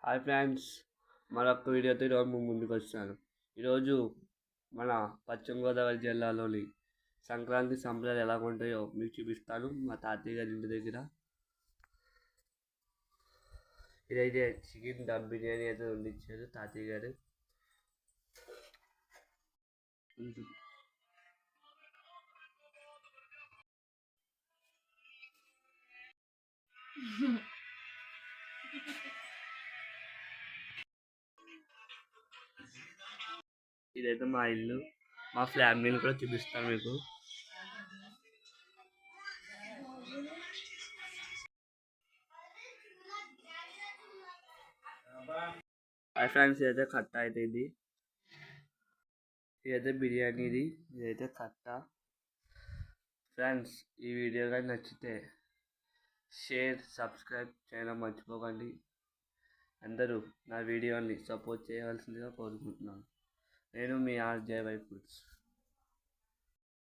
Hi friends, మరొక వీడియోతో ఈరోజు ముందుకు వచ్చాను. ఈరోజు మన పశ్చిమ గోదావరి జిల్లాలోని సంక్రాంతి సంబరాలు ఎలా ఉంటాయో మీకు చూపిస్తాను. మా తాతయ్య గారి ఇంటి దగ్గర ఇదైతే చికెన్ దమ్ బిర్యానీ అయితే వండించారు తాతయ్య గారు. ఇదైతే మా ఇల్లు, మా ఫ్యామిలీని కూడా చూపిస్తాను మీకు. హాయ్ ఫ్రెండ్స్, ఇదైతే కట్ట అయితే ఇదైతే బిర్యానీది, ఇదైతే కట్ట. ఫ్రెండ్స్, ఈ వీడియో కానీ నచ్చితే షేర్, సబ్స్క్రైబ్ చేయడం మర్చిపోకండి. అందరూ నా వీడియోని సపోర్ట్ చేయవలసిందిగా కోరుకుంటున్నాను. నేను మీ ఆర్జే వై ఫుడ్స్.